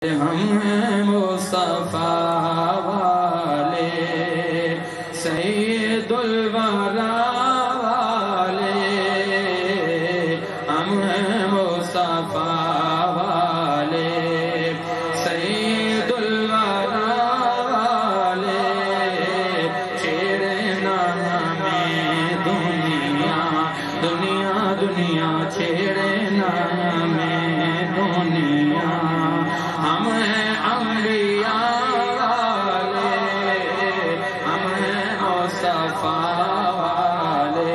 ہم ہیں مصطفیٰ والے سید الورا والے، ہم ہیں مصطفیٰ والے سید الورا والے، شیر نام دنیا دنیا دنیا، شیر نام دنیا، ہم ہیں انبیاء والے، ہم ہیں مصطفیٰ والے۔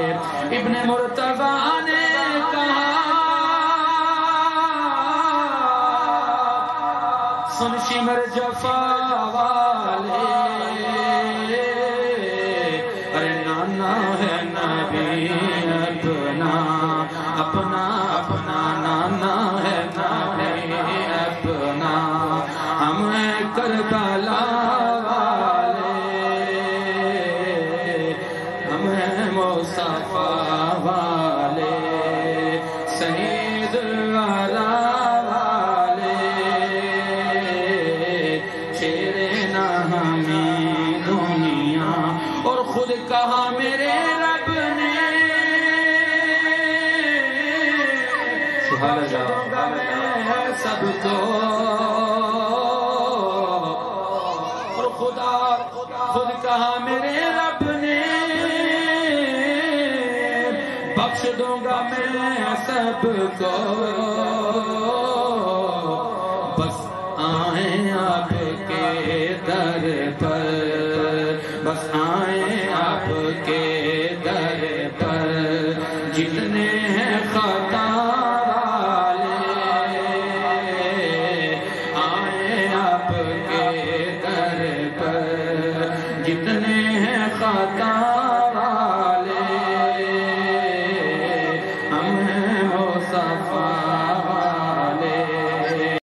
ابن مرتضیٰ نے کہا سن شمر جفا والے، ارے نانا ہے نبی اپنا اپنا اپنا، نانا ہے نبی اپنا، ہم ہیں کربلا والے، ہم ہیں مصطفیٰ والے سید الورا والے، شیر نامی دنیا۔ اور خود کہا میرے رب نے سب کو، اور خدا خود کہا میرے رب نے بخش دوں گا میں سب کو، بس آئیں آپ کے در پر، بس آئیں آپ کے در پر، جتنے ہیں خطا جتنے ہیں خطا والے، ہم ہیں مصطفیٰ